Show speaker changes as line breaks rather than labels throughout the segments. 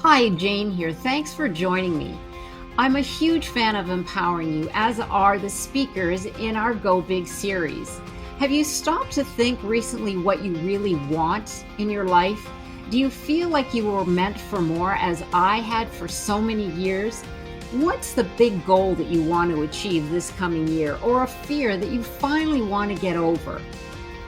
Hi, Jane here. Thanks for joining me. I'm a huge fan of empowering you, as are the speakers in our Go Big series. Have you stopped to think recently what you really want in your life? Do you feel like you were meant for more, as I had for so many years? What's the big goal that you want to achieve this coming year, or a fear that you finally want to get over?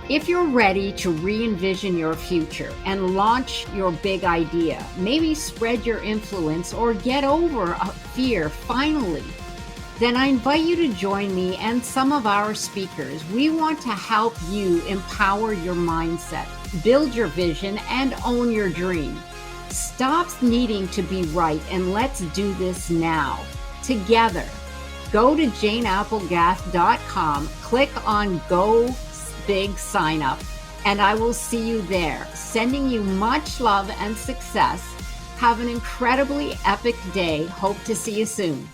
If you're ready to re-envision your future and launch your big idea, maybe spread your influence or get over a fear finally, then I invite you to join me and some of our speakers. We want to help you empower your mindset, build your vision, and own your dream. Stop needing to be right and let's do this now, together. Go to janeapplegath.com, click on Go Big Sign Up, and I will see you there. Sending you much love and success. Have an incredibly epic day. Hope to see you soon.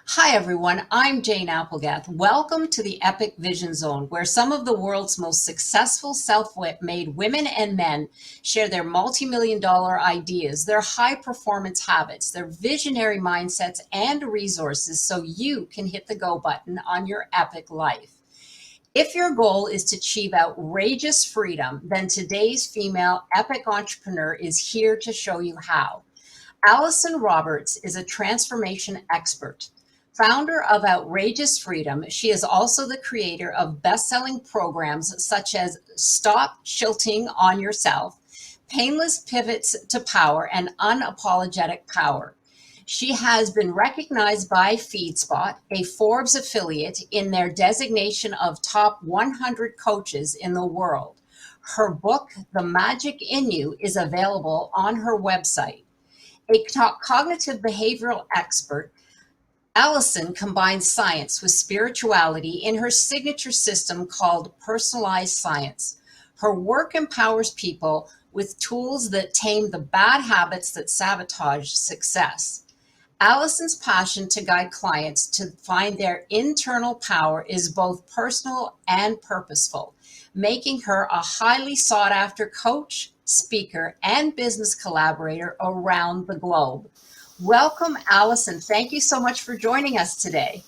Hi everyone, I'm Jane Applegath. Welcome to the Epic Vision Zone, where some of the world's most successful self-made women and men share their multi-million-dollar ideas, their high-performance habits, their visionary mindsets, and resources so you can hit the go button on your epic life. If your goal is to achieve outrageous freedom, then today's female epic entrepreneur is here to show you how. Allyson Roberts is a transformation expert. Founder of Outrageous Freedom, she is also the creator of best-selling programs such as Stop Shilting on Yourself, Painless Pivots to Power, and Unapologetic Power. She has been recognized by FeedSpot, a Forbes affiliate, in their designation of top 100 coaches in the world. Her book, The Magic in You, is available on her website. A cognitive behavioral expert, Allyson combines science with spirituality in her signature system called personalized science. Her work empowers people with tools that tame the bad habits that sabotage success. Allyson's passion to guide clients to find their internal power is both personal and purposeful, making her a highly sought after coach, speaker, and business collaborator around the globe. Welcome, Allyson. Thank you so much for joining us today.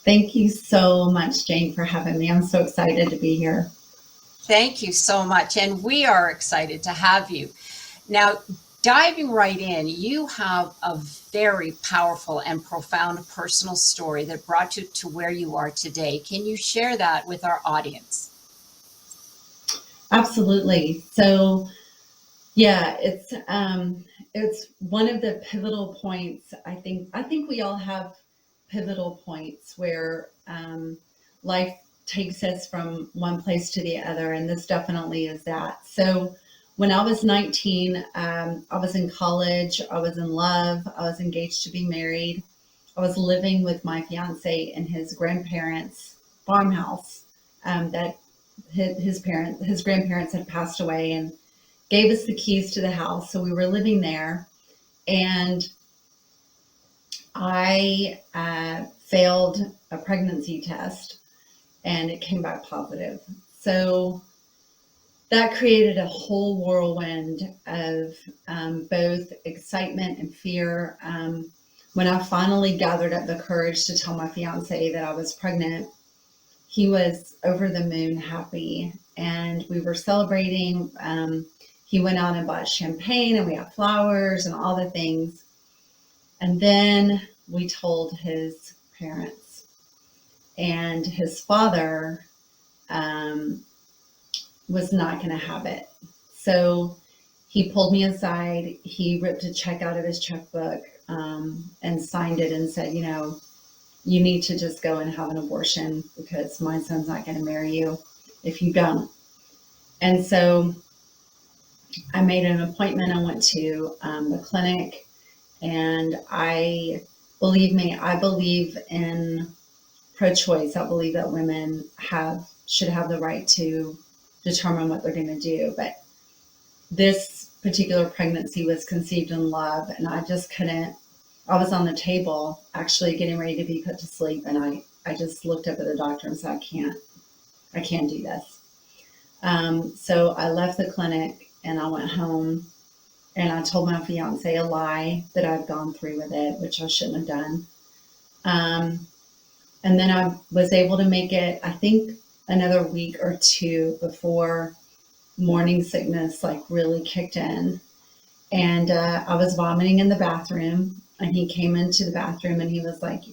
Thank you so much, Jane, for having me. I'm so excited to be here.
Thank you so much. And we are excited to have you. Now, diving right in, you have a very powerful and profound personal story that brought you to where you are today. Can you share that with our audience?
Absolutely. So, yeah, it's one of the pivotal points. I think we all have pivotal points where life takes us from one place to the other, and this definitely is that. So when I was 19, I was in college, I was in love, I was engaged to be married. I was living with my fiance in his grandparents' farmhouse that his grandparents had passed away and gave us the keys to the house. So we were living there, and I failed a pregnancy test and it came back positive. So that created a whole whirlwind of both excitement and fear. When I finally gathered up the courage to tell my fiance that I was pregnant, he was over the moon happy, and we were celebrating. He went out and bought champagne, and we had flowers and all the things. And then we told his parents, and his father was not going to have it. So he pulled me aside. He ripped a check out of his checkbook and signed it and said, you need to just go and have an abortion because my son's not going to marry you if you don't. And so I made an appointment. I went to the clinic, and I believe in pro-choice. I believe that women should have the right to determine what they're going to do. But this particular pregnancy was conceived in love, and I just couldn't. I was on the table actually getting ready to be put to sleep, and I just looked up at the doctor and said, I can't do this. So I left the clinic and I went home and I told my fiance a lie that I'd gone through with it, which I shouldn't have done. Um, and then I was able to make it, I think, another week or two before morning sickness like really kicked in. And I was vomiting in the bathroom, and he came into the bathroom and he was like,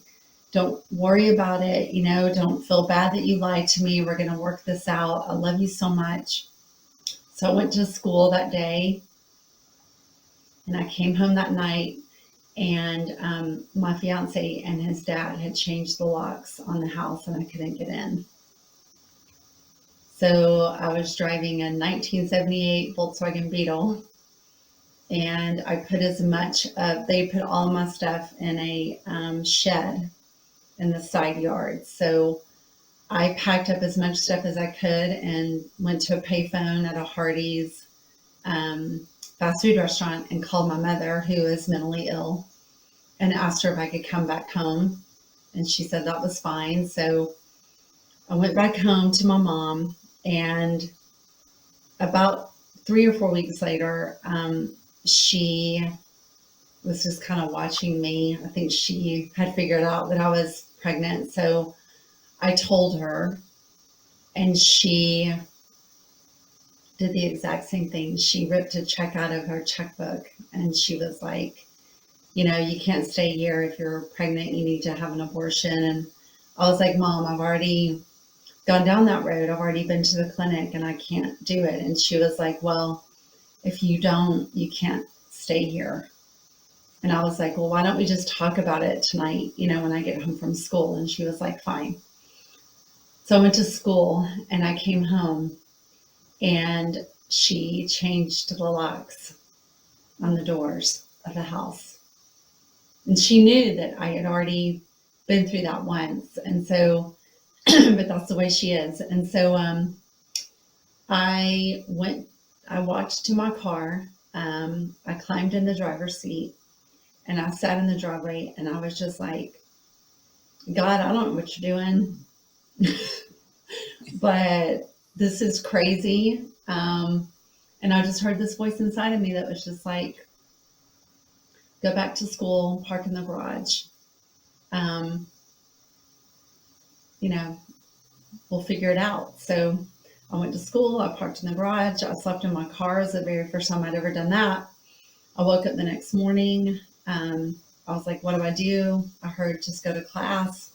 don't worry about it. Don't feel bad that you lied to me. We're going to work this out. I love you so much. So I went to school that day and I came home that night, and my fiance and his dad had changed the locks on the house and I couldn't get in. So I was driving a 1978 Volkswagen Beetle, and I put they put all my stuff in a shed in the side yard. So I packed up as much stuff as I could and went to a payphone at a Hardee's fast food restaurant and called my mother, who is mentally ill, and asked her if I could come back home. And she said that was fine. So I went back home to my mom, and about 3 or 4 weeks later, she was just kind of watching me. I think she had figured out that I was pregnant. So I told her, and she did the exact same thing. She ripped a check out of her checkbook and she was like, you can't stay here. If you're pregnant, you need to have an abortion. And I was like, Mom, I've already gone down that road. I've already been to the clinic and I can't do it. And she was like, well, if you don't, you can't stay here. And I was like, well, why don't we just talk about it tonight, when I get home from school? And she was like, fine. So I went to school and I came home, and she changed the locks on the doors of the house. And she knew that I had already been through that once. And so, but that's the way she is. And so I walked to my car. I climbed in the driver's seat and I sat in the driveway and I was just like, God, I don't know what you're doing, but this is crazy. And I just heard this voice inside of me that was just like, go back to school, park in the garage. We'll figure it out. So I went to school, I parked in the garage, I slept in my car. It was the very first time I'd ever done that. I woke up the next morning. I was like, what do I do? I heard just go to class.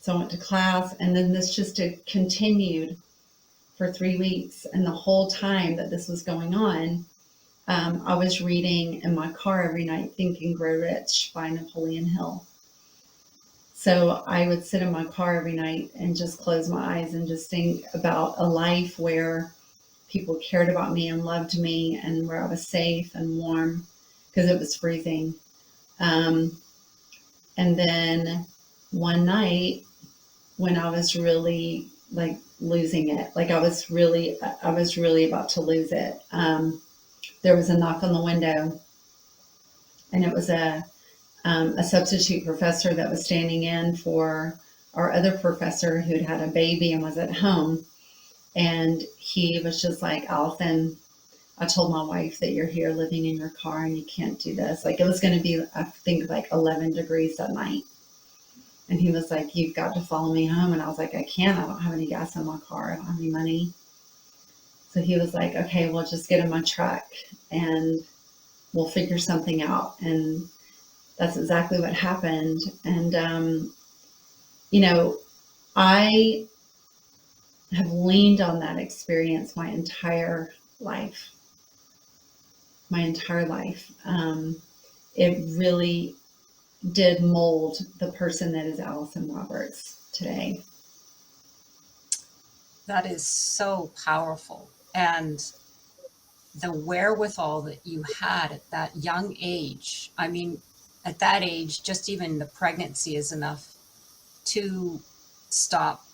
So I went to class, and then this just continued for 3 weeks. And the whole time that this was going on, I was reading in my car every night, Think and Grow Rich by Napoleon Hill. So I would sit in my car every night and just close my eyes and just think about a life where people cared about me and loved me, and where I was safe and warm, because it was freezing. And then one night when I was really like losing it, like I was really about to lose it, there was a knock on the window, and it was a substitute professor that was standing in for our other professor who'd had a baby and was at home. And he was just like, Allyson, I told my wife that you're here living in your car and you can't do this. Like, it was going to be, I think, like 11 degrees that night. And he was like, you've got to follow me home. And I was like, I can't. I don't have any gas in my car. I don't have any money. So he was like, okay, well, just get in my truck and we'll figure something out. And that's exactly what happened. And, I have leaned on that experience my entire life. It really did mold the person that is Allyson Roberts today.
That is so powerful. And the wherewithal that you had at that young age, I mean, at that age, just even the pregnancy is enough to stop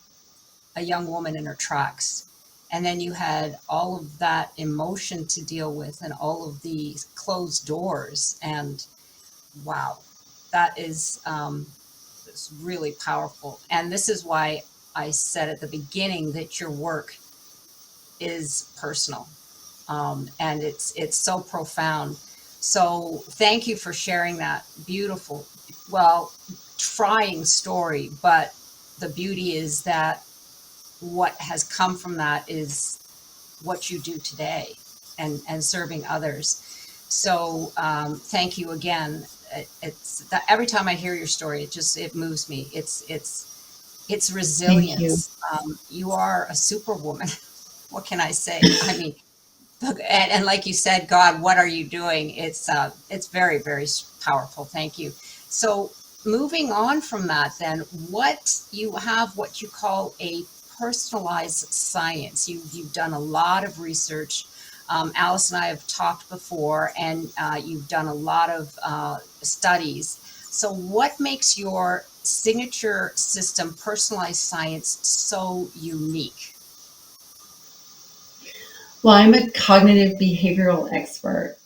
a young woman in her tracks. And then you had all of that emotion to deal with and all of the closed doors. And wow, that is is really powerful. And this is why I said at the beginning that your work is personal, and it's so profound. So thank you for sharing that beautiful, well, trying story. But the beauty is that what has come from that is what you do today, and serving others. So thank you again. It's that every time I hear your story, it moves me. It's
Thank you.
resilience. You are a superwoman. What can I say? I mean, and like you said, God, what are you doing? It's very, very powerful. Thank you. So moving on from that, then, what you have, what you call a personalized science. You've done a lot of research. Alice and I have talked before, and you've done a lot of studies. So what makes your signature system, personalized science, so unique?
Well, I'm a cognitive behavioral expert.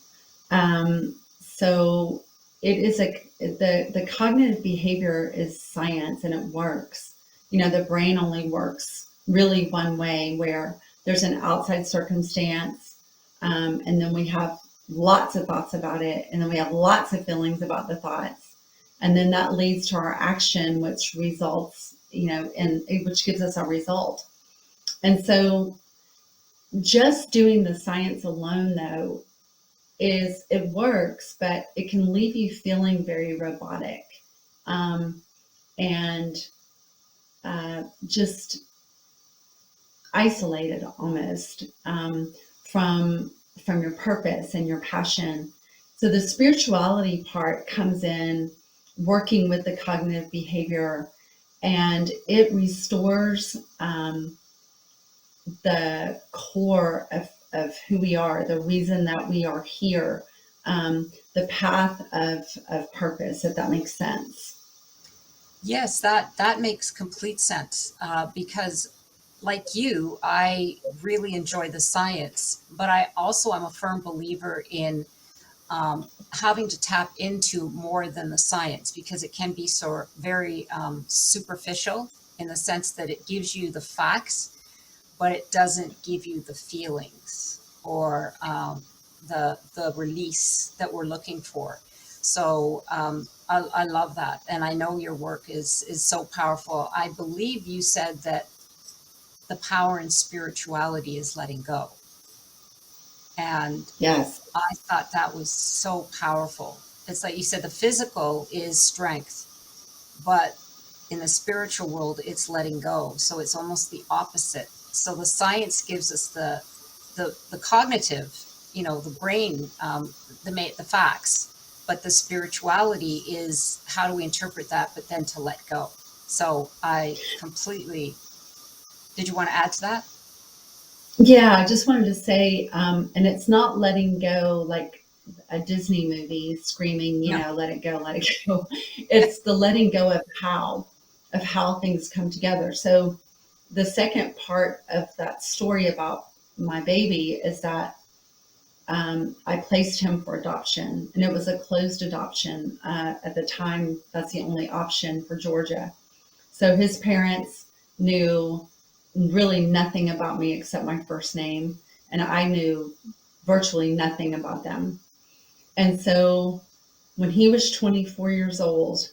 So it is the cognitive behavior is science and it works. The brain only works really one way, where there's an outside circumstance, and then we have lots of thoughts about it, and then we have lots of feelings about the thoughts, and then that leads to our action, which results, in which gives us a result. And so just doing the science alone, though, is it works, but it can leave you feeling very robotic, um, and just isolated almost, from your purpose and your passion. So the spirituality part comes in, working with the cognitive behavior, and it restores, the core of who we are, the reason that we are here, the path of purpose, if that makes sense.
Yes, that makes complete sense, because, like you, I really enjoy the science, but I also am a firm believer in having to tap into more than the science, because it can be so very superficial, in the sense that it gives you the facts, but it doesn't give you the feelings, or the release that we're looking for. So I love that, and I know your work is so powerful. I believe you said that the power in spirituality is letting go, and
Yes.
I thought that was so powerful. It's like you said, the physical is strength, but in the spiritual world, it's letting go. So it's almost the opposite. So the science gives us the cognitive, the brain, the facts, but the spirituality is how do we interpret that, but then to let go. So I completely. Did you want to add to that?
Yeah, I just wanted to say, and it's not letting go like a Disney movie screaming,
No.
let it go, let it go. It's the letting go of how things come together. So the second part of that story about my baby is that, I placed him for adoption, and it was a closed adoption. At the time, that's the only option for Georgia. So his parents knew really nothing about me except my first name, and I knew virtually nothing about them. And so when he was 24 years old,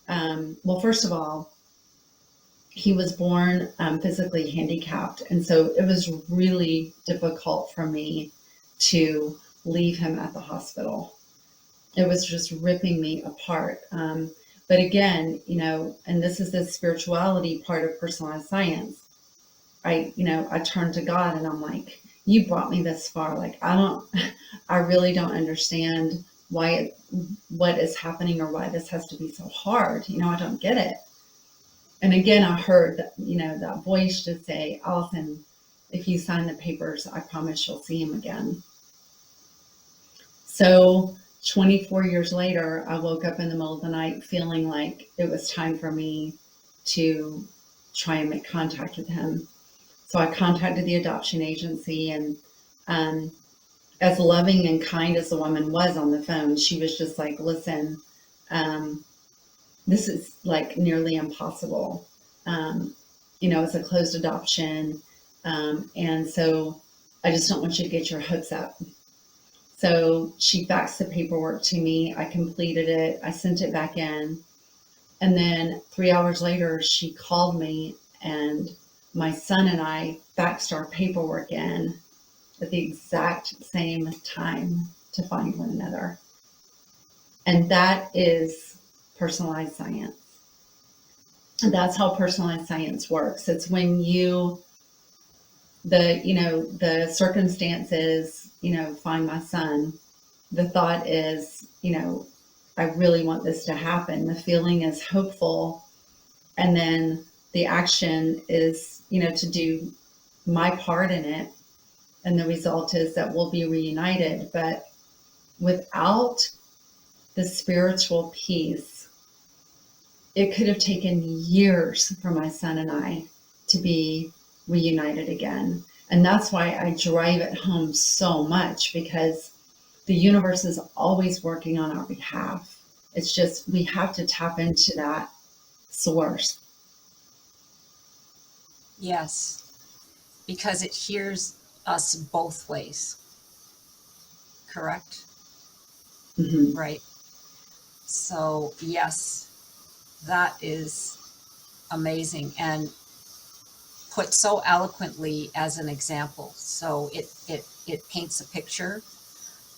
well, first of all, he was born, physically handicapped. And so it was really difficult for me to leave him at the hospital. It was just ripping me apart. But again, and this is the spirituality part of personalized science. I turned to God and I'm like, you brought me this far. Like, I really don't understand what is happening, or why this has to be so hard. I don't get it. And again, I heard that, that voice just say, Allyson, if you sign the papers, I promise you'll see him again. So 24 years later, I woke up in the middle of the night feeling like it was time for me to try and make contact with him. So I contacted the adoption agency, and, as loving and kind as the woman was on the phone, she was just like, listen, um, this is like nearly impossible. It's a closed adoption. And so I just don't want you to get your hopes up. So she faxed the paperwork to me. I completed it. I sent it back in. And then 3 hours later, she called me, and my son and I faxed our paperwork in at the exact same time to find one another. And that is personalized science. And that's how personalized science works. It's when the circumstances, find my son. The thought is, I really want this to happen. The feeling is hopeful. And then the action is, to do my part in it. And the result is that we'll be reunited. But without the spiritual piece, it could have taken years for my son and I to be reunited again. And that's why I drive it home so much, because the universe is always working on our behalf. It's just, we have to tap into that source.
Yes, because it hears us both ways. Correct?
Mm-hmm.
Right. So yes, that is amazing and put so eloquently as an example. So it paints a picture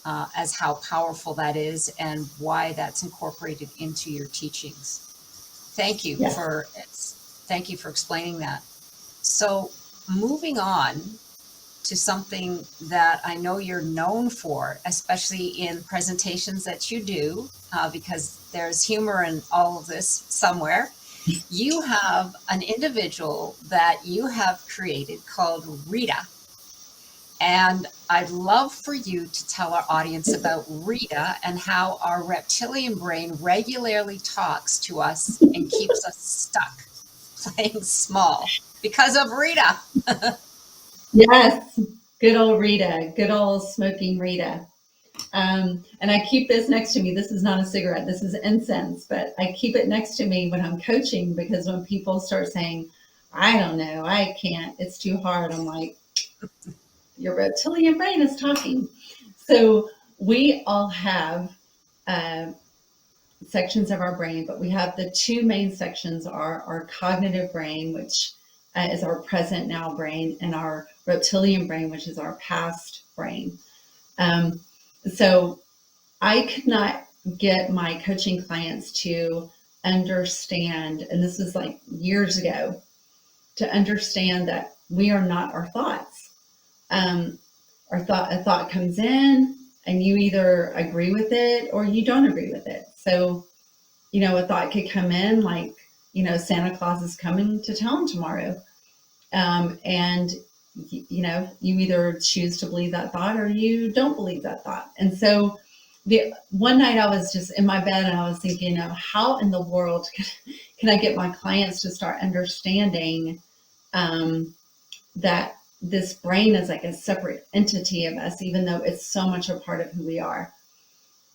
as how powerful that is and why that's incorporated into your teachings. Thank you
Yes.
thank you for explaining that. So moving on to something that I know you're known for, especially in presentations that you do, because there's humor in all of this somewhere. You have an individual that you have created called Rita. And I'd love for you to tell our audience about Rita and how our reptilian brain regularly talks to us and keeps us stuck playing small because of Rita.
Yes, good old Rita, good old smoking Rita. And I keep this next to me. This is not a cigarette, this is incense, but I keep it next to me when I'm coaching, because when people start saying, I don't know, I can't, it's too hard, I'm like, your reptilian brain is talking. So we all have sections of our brain, but we have the two main sections are our cognitive brain, which is our present now brain, and our reptilian brain, which is our past brain. So I could not get my coaching clients to understand, and this is like years ago, to understand that we are not our thoughts. A thought comes in, and you either agree with it or you don't agree with it. So, a thought could come in like, Santa Claus is coming to town tomorrow. And, you either choose to believe that thought or you don't believe that thought. And so the one night I was just in my bed and I was thinking, how in the world can I get my clients to start understanding that this brain is like a separate entity of us, even though it's so much a part of who we are.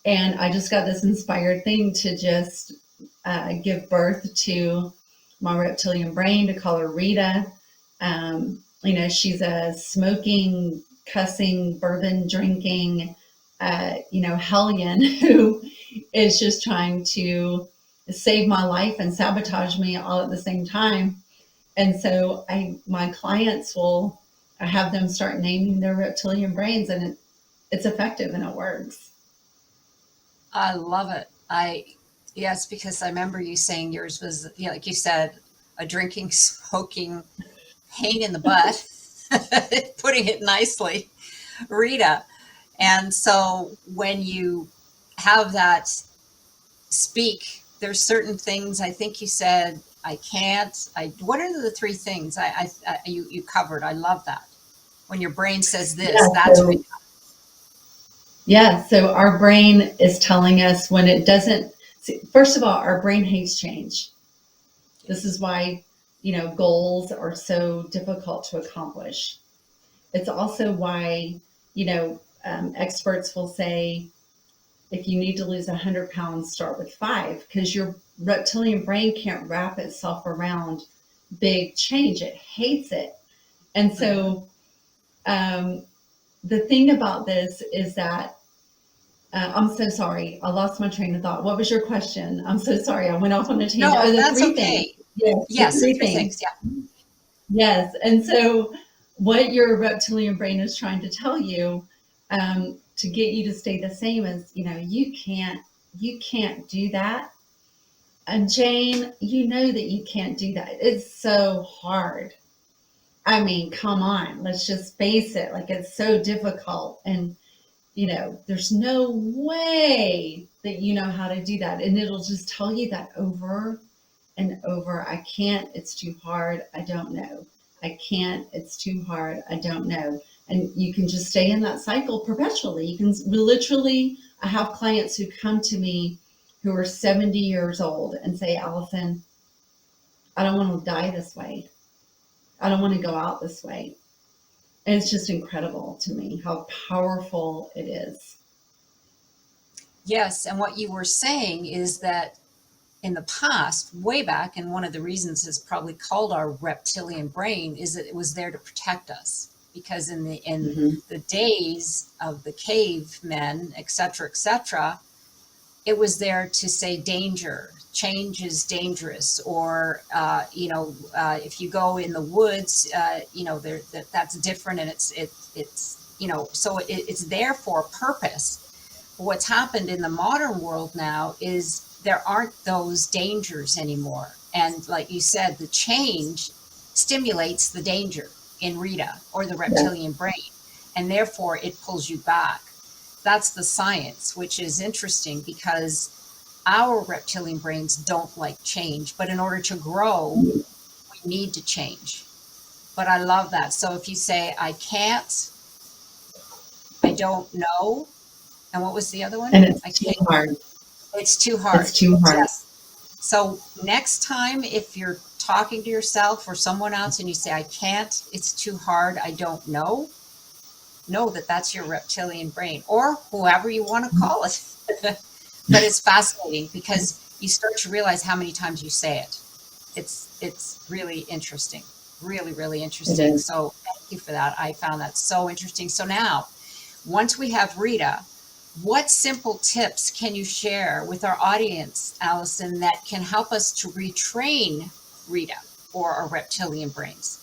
And I just got this inspired thing to just give birth to my reptilian brain, to call her Rita. She's a smoking, cussing, bourbon drinking, hellion who is just trying to save my life and sabotage me all at the same time. And so my clients will have them start naming their reptilian brains, and it's effective and it works.
I love it. Yes, because I remember you saying yours was, like you said, a drinking, smoking pain in the butt, putting it nicely, Rita. And so when you have that speak, there's certain things, I think you said, I can't, what are the three things you covered? I love that. When your brain says this,
Yeah,
that's
so,
Rita.
Yeah, so our brain is telling us when it doesn't. First of all, our brain hates change. This is why, goals are so difficult to accomplish. It's also why, experts will say, if you need to lose 100 pounds, start with 5, because your reptilian brain can't wrap itself around big change. It hates it. And so the thing about this is that I'm so sorry. I lost my train of thought. What was your question? I'm so sorry. I went off on a tangent. Oh,
No,
the
that's
3 things.
okay.
Yes, the
Yes, the
3
three
things.
things. Yeah.
Yes. And so, what your reptilian brain is trying to tell you to get you to stay the same is, you can't do that. And Jane, you know that you can't do that. It's so hard. I mean, come on, let's just face it. Like, it's so difficult. And, there's no way that you know how to do that. And it'll just tell you that over and over. I can't, it's too hard. I don't know. I can't, it's too hard. I don't know. And you can just stay in that cycle perpetually. You can literally, I have clients who come to me who are 70 years old and say, Allyson, I don't want to die this way. I don't want to go out this way. And it's just incredible to me how powerful it is.
Yes. And what you were saying is that in the past, way back, and one of the reasons it's probably called our reptilian brain is that it was there to protect us. Because in the days of the cavemen, et cetera, it was there to say danger, change is dangerous, or if you go in the woods, that's different, and it's there for a purpose. But what's happened in the modern world now is there aren't those dangers anymore, and like you said, the change stimulates the danger in Rita or the reptilian brain, and therefore it pulls you back. That's the science, which is interesting because our reptilian brains don't like change, but in order to grow, we need to change. But I love that. So if you say, I can't, I don't know, and what was the other one?
And it's
I
too
can't.
hard.
It's too hard.
It's too hard.
Yes. So next time, if you're talking to yourself or someone else and you say, I can't, it's too hard, I don't know that that's your reptilian brain, or whoever you want to call it. But it's fascinating because you start to realize how many times you say it. It's really interesting, really interesting. So thank you for that. I found that so interesting. So now, once we have Rita, what simple tips can you share with our audience, Allyson, that can help us to retrain Rita or our reptilian brains?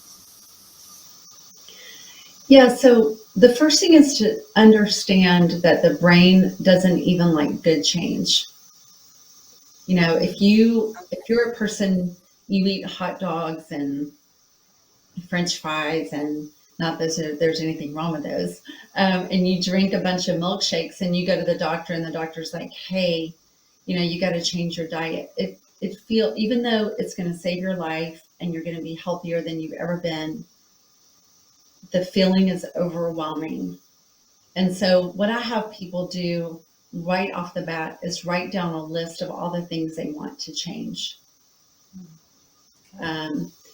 Yeah, so the first thing is to understand that the brain doesn't even like good change. If you're a person, you eat hot dogs and French fries, and not that there's anything wrong with those, and you drink a bunch of milkshakes, and you go to the doctor, and the doctor's like, hey, you got to change your diet. Even though it's going to save your life and you're going to be healthier than you've ever been, the feeling is overwhelming. And so what I have people do right off the bat is write down a list of all the things they want to change. I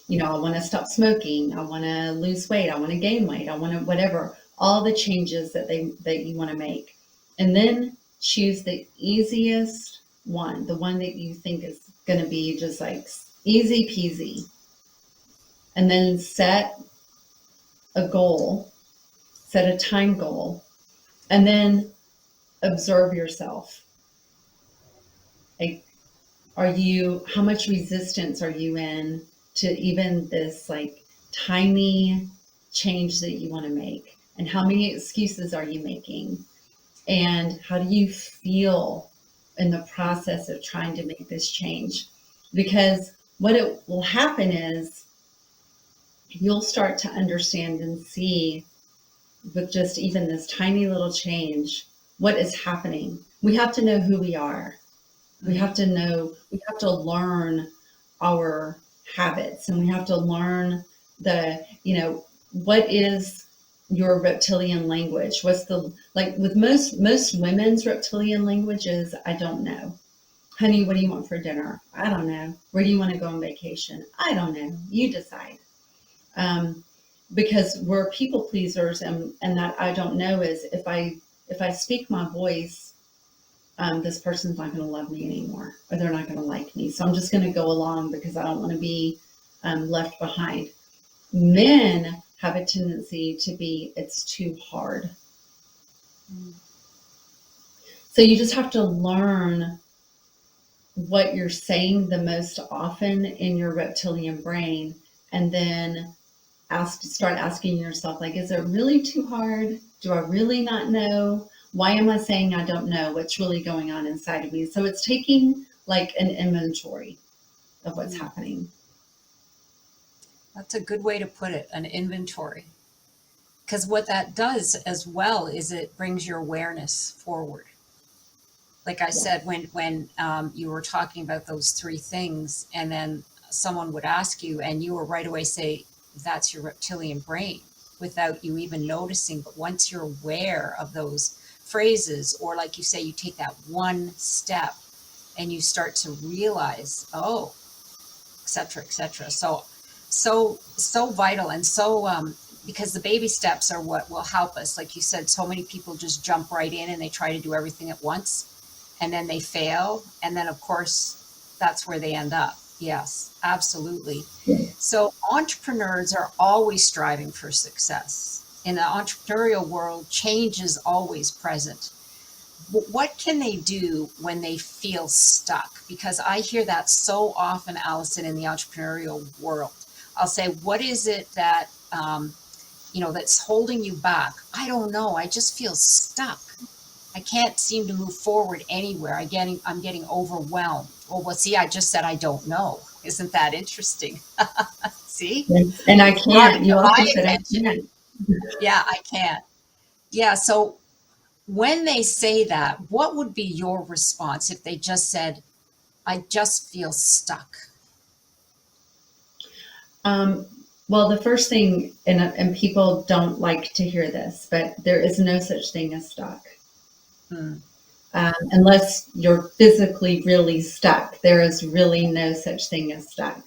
want to stop smoking. I want to lose weight. I want to gain weight. I want to whatever, all the changes that you want to make. And then choose the easiest one, the one that you think is going to be just like easy peasy. And then set a goal, set a time goal, and then observe yourself. Like, how much resistance are you in to even this like tiny change that you want to make? And how many excuses are you making? And how do you feel in the process of trying to make this change? Because what it will happen is you'll start to understand and see with just even this tiny little change, what is happening. We have to know who we are. We have to learn our habits, and we have to learn what is your reptilian language? What's with most women's reptilian language is, I don't know. Honey, what do you want for dinner? I don't know. Where do you want to go on vacation? I don't know. You decide. Because we're people pleasers, and that I don't know is if I speak my voice this person's not going to love me anymore, or they're not going to like me. So I'm just going to go along because I don't want to be left behind. Men have a tendency to be, it's too hard. So you just have to learn what you're saying the most often in your reptilian brain, and then start asking yourself, like, is it really too hard? Do I really not know? Why am I saying I don't know what's really going on inside of me? So it's taking like an inventory of what's happening.
That's a good way to put it, an inventory. Because what that does as well is it brings your awareness forward. Like I said, when you were talking about those three things, and then someone would ask you, and you would right away say, that's your reptilian brain, without you even noticing. But once you're aware of those phrases, or like you say, you take that one step and you start to realize, oh, et cetera, et cetera. So vital. And so, because the baby steps are what will help us. Like you said, so many people just jump right in and they try to do everything at once, and then they fail. And then of course, that's where they end up. Yes, absolutely. So entrepreneurs are always striving for success. In the entrepreneurial world, change is always present. What can they do when they feel stuck? Because I hear that so often, Allyson, in the entrepreneurial world. I'll say, what is it that, that's holding you back? I don't know. I just feel stuck. I can't seem to move forward anywhere. I'm getting overwhelmed. Well, see, I just said I don't know. Isn't that interesting? See?
And I can't. You also
My
said I
attention.
can't.
Yeah, I can't. Yeah. So when they say that, what would be your response if they just said, I just feel stuck?
Well, the first thing, and people don't like to hear this, but there is no such thing as stuck. Unless you're physically really stuck, there is really no such thing as stuck.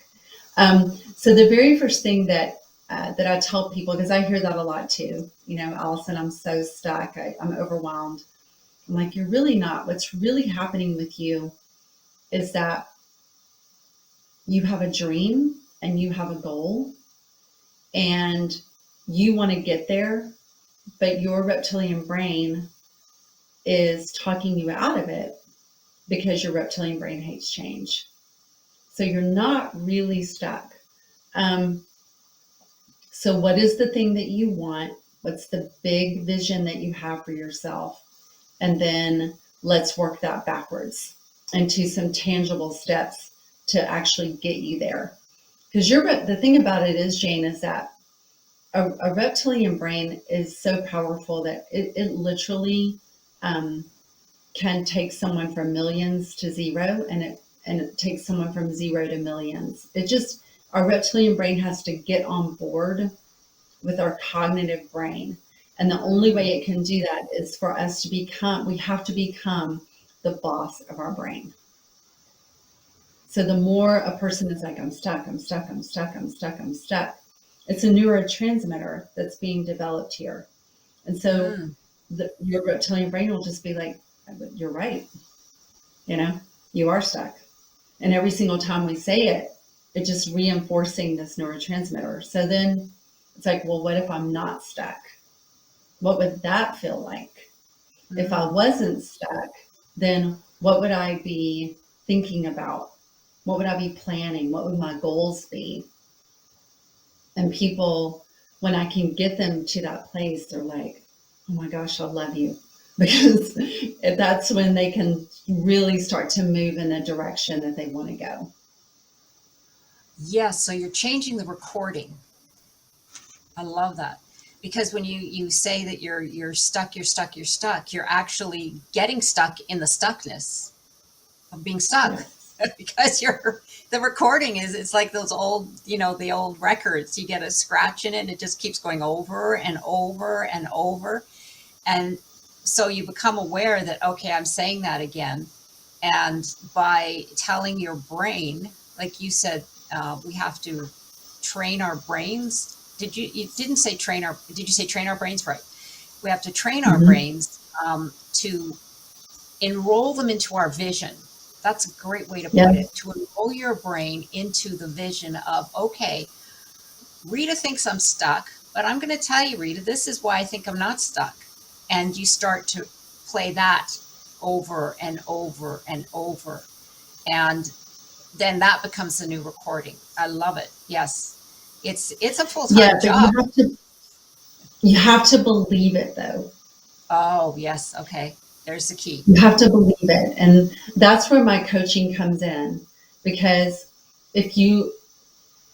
So the very first thing that I tell people, because I hear that a lot too, Allyson, I'm so stuck, I'm overwhelmed. I'm like, you're really not. What's really happening with you is that you have a dream and you have a goal and you want to get there, but your reptilian brain is talking you out of it because your reptilian brain hates change. So you're not really stuck. So what is the thing that you want? What's the big vision that you have for yourself? And then let's work that backwards into some tangible steps to actually get you there. Because the thing about it is, Jane, is that a reptilian brain is so powerful that it literally can take someone from millions to zero, and it takes someone from zero to millions. Our reptilian brain has to get on board with our cognitive brain. And the only way it can do that is for us we have to become the boss of our brain. So the more a person is like, I'm stuck, I'm stuck, I'm stuck, I'm stuck, I'm stuck, it's a neurotransmitter that's being developed here. And so your reptilian brain will just be like, you're right. You are stuck. And every single time we say it, it's just reinforcing this neurotransmitter. So then it's like, well, what if I'm not stuck? What would that feel like? If I wasn't stuck, then what would I be thinking about? What would I be planning? What would my goals be? And people, when I can get them to that place, they're like, oh my gosh, I love you. Because that's when they can really start to move in the direction that they want to go.
Yes. So you're changing the recording. I love that. Because when you say that you're stuck, you're actually getting stuck in the stuckness of being stuck.
Yes.
Because the recording it's like those old, the old records. You get a scratch in it and it just keeps going over and over and over. And so you become aware that, okay, I'm saying that again. And by telling your brain, like you said, we have to train our brains. You didn't say did you say train our brains? Right. We have to train our brains to enroll them into our vision. That's a great way to
Yeah.
put it, to enroll your brain into the vision of, okay, Rita thinks I'm stuck, but I'm going to tell you, Rita, this is why I think I'm not stuck. And you start to play that over and over and over. And then that becomes the new recording. I love it. Yes. It's a
Yeah,
full-time
but
job.
you have to believe it though.
Oh, yes. Okay. There's the key.
You have to believe it. And that's where my coaching comes in, because if you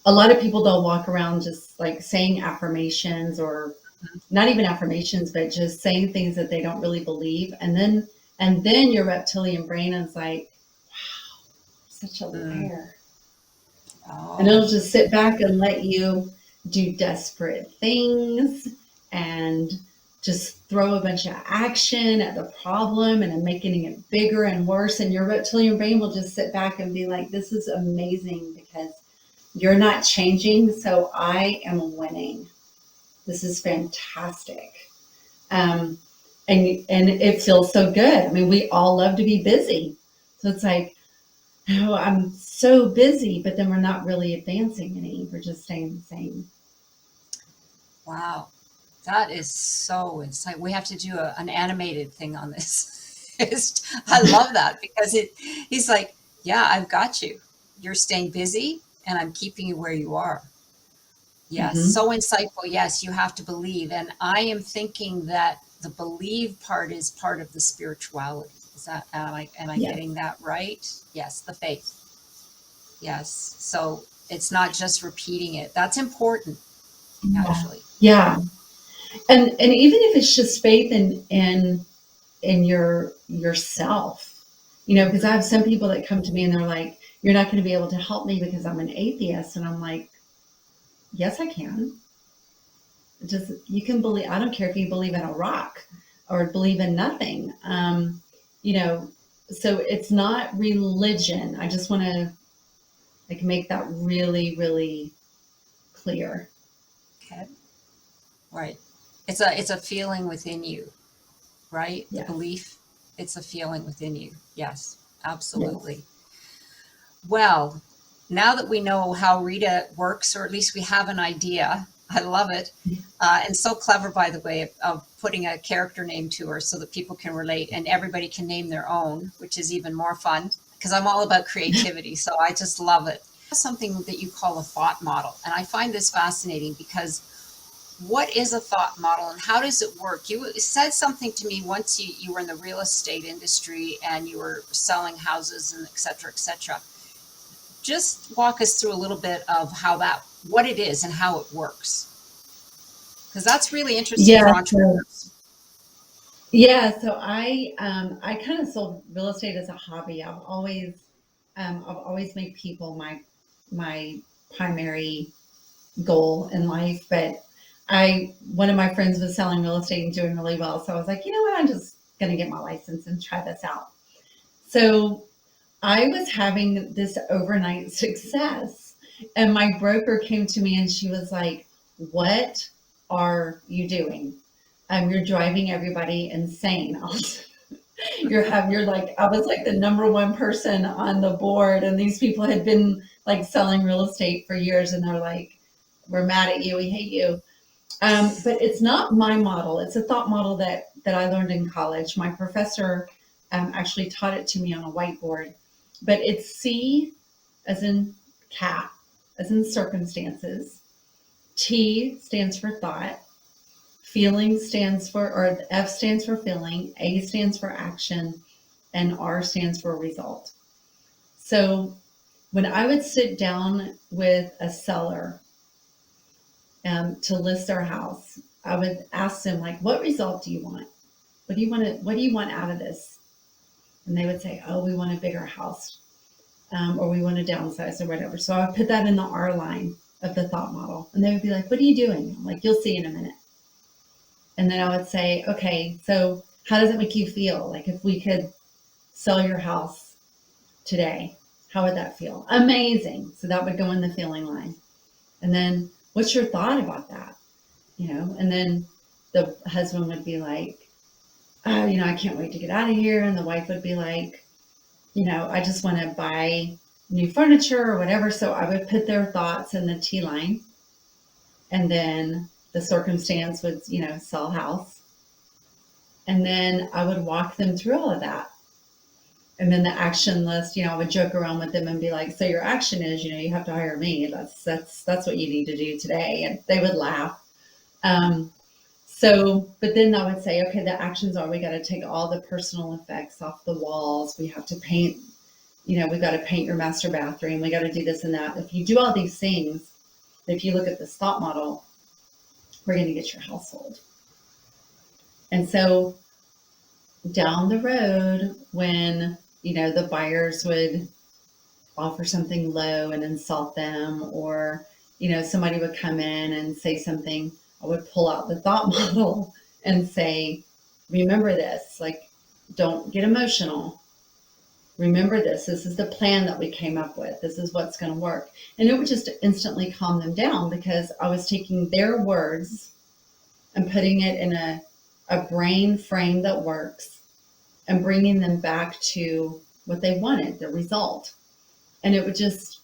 a lot of people don't walk around just like saying affirmations, or not even affirmations, but just saying things that they don't really believe. And then your reptilian brain is like, wow, such a
Mm.
liar. And
Oh,
it'll just sit back and let you do desperate things and just throw a bunch of action at the problem and then making it bigger and worse. And your reptilian brain will just sit back and be like, this is amazing because you're not changing, so I am winning. This is fantastic. Um, and it feels so good. I mean, we all love to be busy. So it's like, oh, I'm so busy, but then we're not really advancing any. We're just staying the same.
wow. That is so insightful. We have to do an animated thing on this. I love that because he's like, yeah, I've got you. You're staying busy and I'm keeping you where you are. Yes,
Hmm.
so insightful. Yes, you have to believe. And I am thinking that the believe part is part of the spirituality. Is that, am I
Yeah.
getting that right? Yes, the faith. Yes. So it's not just repeating it. That's important,
Yeah.
actually.
Yeah. And even if it's just faith in yourself, because I
Mhm.
have some people that come to me and they're like, you're not going to be able to help me because I'm an atheist. And I'm like, yes, I can. Just you can believe. I don't care if you believe in a rock or believe in nothing. You know, so it's not religion. I just want to like make that really, really clear.
Okay. Right. It's a feeling within you, right? The
Yes.
belief, it's a feeling within you. Yes,
Yes.
absolutely. Well, now that we know how Rita works, or at least we have an idea, I love it. And so clever, by the way, of putting a character name to her so that people can relate and everybody can name their own, which is even more fun because I'm all about creativity. So I just love it. Something that you call a thought model. And I find this fascinating because what is a thought model and how does it work? You said something to me once you were in the real estate industry and you were selling houses and et cetera, et cetera. Just walk us through a little bit of what it is and how it works. Because that's really interesting
Yeah.
for
So,
entrepreneurs.
I kind of sold real estate as a hobby. I've always made people my primary goal in life. But one of my friends was selling real estate and doing really well. So I was like, you know what? I'm just going to get my license and try this out. So I was having this overnight success, and my broker came to me and she was like, what are you doing? You're driving everybody insane. You're like, I was like the number one person on the board, and these people had been like selling real estate for years, and they're like, we're mad at you, we hate you. But it's not my model. It's a thought model that I learned in college. My professor actually taught it to me on a whiteboard. But it's C as in cat, as in circumstances. T stands for thought. Feeling stands for, or F stands for feeling. A stands for action, and R stands for result. So when I would sit down with a seller to list their house, I would ask them like, "What result do you want? What do you want to? What do you want out of this?" And they would say, "Oh, we want a bigger house, or we want to downsize, or whatever." So I would put that in the R line of the thought model, and they would be like, "What are you doing?" I'm like, "You'll see in a minute." And then I would say, "Okay, so how does it make you feel? Like if we could sell your house today, how would that feel?" Amazing. So that would go in the feeling line. And then, what's your thought about that? And then the husband would be like, oh, I can't wait to get out of here. And the wife would be like, I just want to buy new furniture or whatever. So I would put their thoughts in the T line, and then the circumstance would, sell house. And then I would walk them through all of that. And then the action list, I would joke around with them and be like, so your action is, you have to hire me. That's what you need to do today. And they would laugh. But then I would say, okay, the actions are, we got to take all the personal effects off the walls. We have to paint, we got to paint your master bathroom. We got to do this and that. If you do all these things, if you look at this thought model, we're going to get your household. And so down the road, when, the buyers would offer something low and insult them, or, somebody would come in and say something, I would pull out the thought model and say, remember this, like, don't get emotional. Remember this. This is the plan that we came up with. This is what's going to work. And it would just instantly calm them down, because I was taking their words and putting it in a brain frame that works, and bringing them back to what they wanted, the result. And it would just,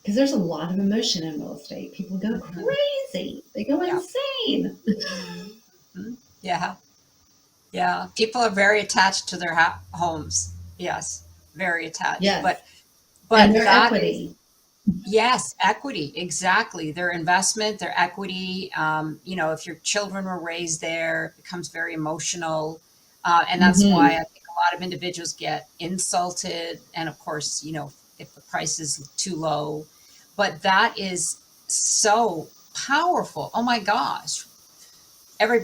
because there's a lot of emotion in real estate. People go crazy. They go insane.
Yeah. Yeah. People are very attached to their homes. Yes. Very attached.
Yes.
But
and their equity.
Yes, equity, exactly. Their investment, their equity. If your children were raised there, it becomes very emotional. And that's why I think a lot of individuals get insulted. And of course, if the price is too low, but that is so powerful. Oh my gosh. Every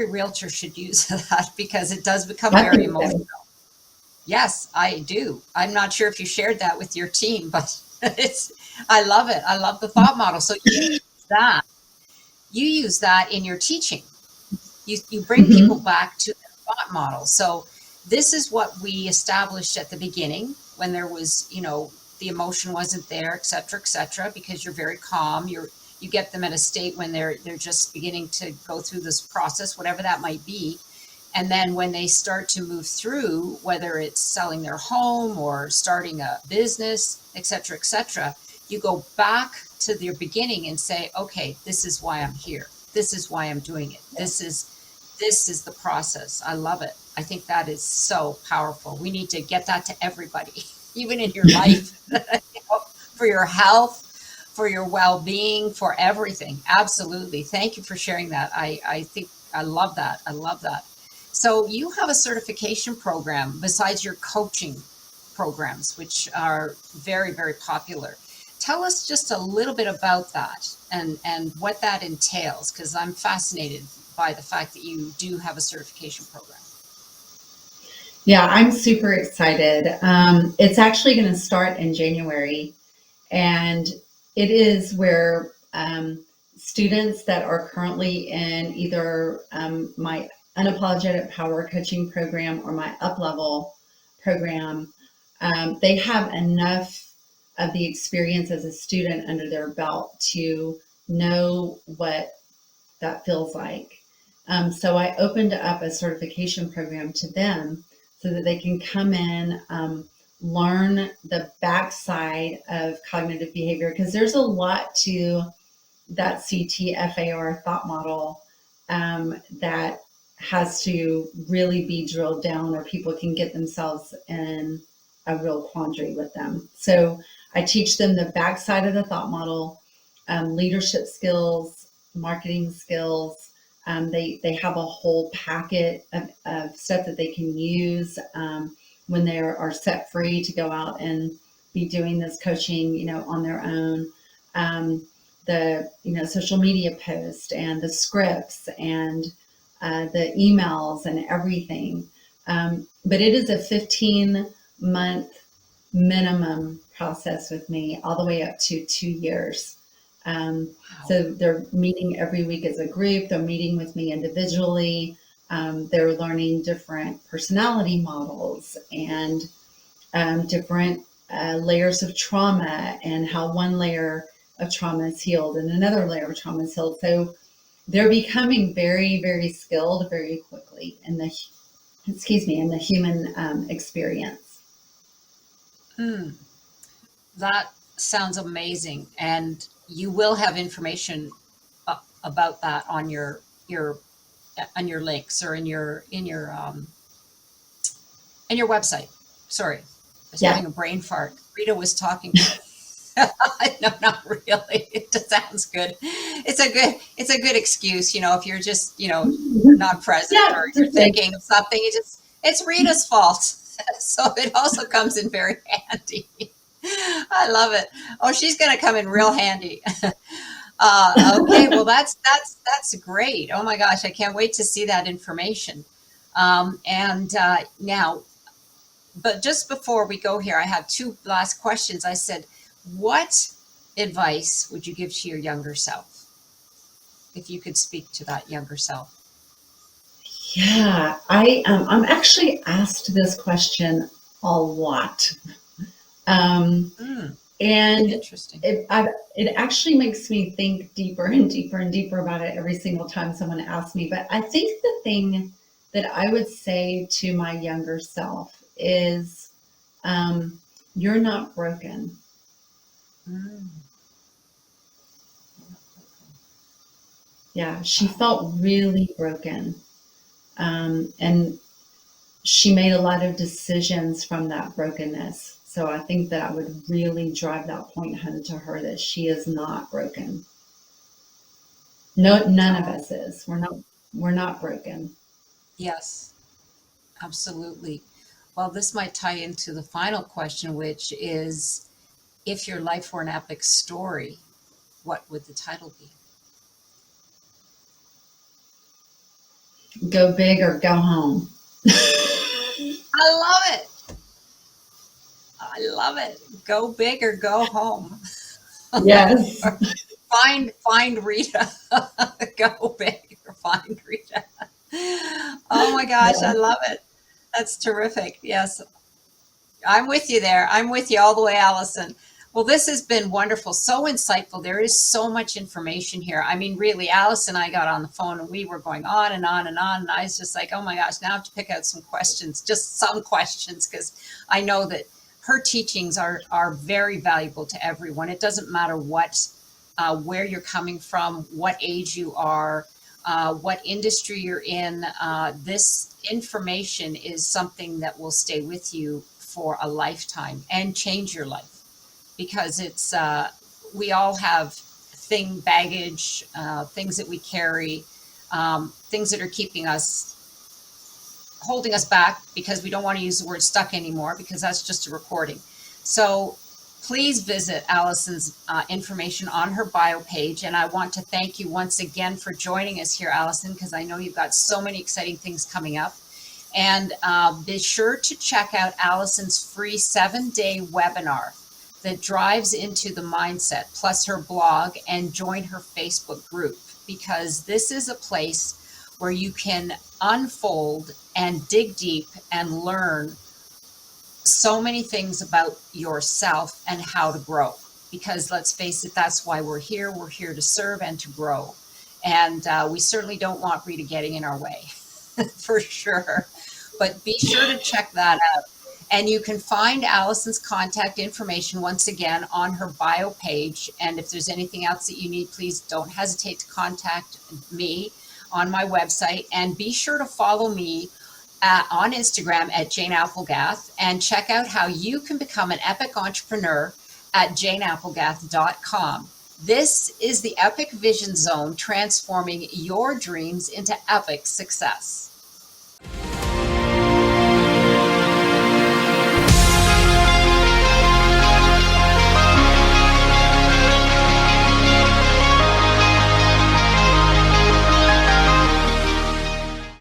realtor should use that, because it does become very emotional. Yes, I do. I'm not sure if you shared that with your team, but I love it. I love the thought model. So you use that in your teaching. You bring people back to the thought model. So this is what we established at the beginning, when there was, the emotion wasn't there, et cetera, because you're very calm. You get them at a state when they're just beginning to go through this process, whatever that might be. And then when they start to move through, whether it's selling their home or starting a business, et cetera, you go back to their beginning and say, okay, this is why I'm here. This is why I'm doing it. This is the process. I love it. I think that is so powerful. We need to get that to everybody, even in your life, for your health, for your well-being, for everything. Absolutely. Thank you for sharing that. I think I love that. I love that. So you have a certification program besides your coaching programs, which are very, very popular. Tell us just a little bit about that and what that entails, because I'm fascinated by the fact that you do have a certification program.
Yeah, I'm super excited. It's actually going to start in January, and it is where students that are currently in either my Unapologetic Power Coaching program or my Up-Level program, they have enough of the experience as a student under their belt to know what that feels like. So I opened up a certification program to them so that they can come in, learn the backside of cognitive behavior, because there's a lot to that CTFAR thought model that has to really be drilled down, or people can get themselves in a real quandary with them. So I teach them the backside of the thought model, leadership skills, marketing skills. They have a whole packet of stuff that they can use when they are set free to go out and be doing this coaching, on their own. The social media posts and the scripts and the emails and everything. But it is a 15-month minimum process with me, all the way up to 2 years. Wow. So they're meeting every week as a group. They're meeting with me individually. They're learning different personality models and different layers of trauma, and how one layer of trauma is healed and another layer of trauma is healed. So they're becoming very, very skilled very quickly in the, in the human experience.
Mm, that sounds amazing. And you will have information about that on your on your links or in your website. Sorry, I was
Yeah,
having a brain fart. Rita was talking to no, not really. It just sounds good. It's a good excuse, if you're just, not present
yeah,
or you're
just like,
thinking of something, it's Rita's fault. So it also comes in very handy. I love it. Oh, she's going to come in real handy. Okay, well that's great. Oh my gosh, I can't wait to see that information. And now, but just before we go here, I have two last questions. I said, what advice would you give to your younger self if you could speak to that younger self?
yeah, I'm actually asked this question a lot. Um,
Hmm,
and
interesting.
it actually makes me think deeper and deeper and deeper about it every single time someone asks me. But I think the thing that I would say to my younger self is, um, you're not broken.
Mm,
Yeah, she
wow.
felt really broken. And she made a lot of decisions from that brokenness. So I think that I would really drive that point home to her that she is not broken. No, none of
Oh,
us is. We're not broken.
yes, absolutely. Well, this might tie into the final question, which is, if your life were an epic story, what would the title be?
Go big or go home.
I love it. I love it. Go big or go home.
Yes.
Find Rita. Go big or find Rita. Oh my gosh, I
Yeah.
love it. That's terrific. Yes, I'm with you there. I'm with you all the way, Allison. Well, this has been wonderful, so insightful. There is so much information here. I mean, really, Alice and I got on the phone and we were going on and on and on. And I was just like, oh my gosh, now I have to pick out some questions, just some questions, because I know that her teachings are very valuable to everyone. It doesn't matter where you're coming from, what age you are, what industry you're in. This information is something that will stay with you for a lifetime and change your life, because we all have baggage, things that we carry, things that are holding us back, because we don't want to use the word stuck anymore, because that's just a recording. So please visit Allison's information on her bio page. And I want to thank you once again for joining us here, Allison, because I know you've got so many exciting things coming up. And be sure to check out Allison's free 7-day webinar that drives into the mindset, plus her blog, and join her Facebook group, because this is a place where you can unfold and dig deep and learn so many things about yourself and how to grow. Because let's face it, that's why we're here. We're here to serve and to grow. And we certainly don't want Rita getting in our way, for sure. But be sure to check that out. And you can find Allison's contact information once again on her bio page. And if there's anything else that you need, please don't hesitate to contact me on my website. And be sure to follow me on Instagram at Jane Applegath, and check out how you can become an epic entrepreneur at janeapplegath.com. This is the Epic Vision Zone, transforming your dreams into epic success.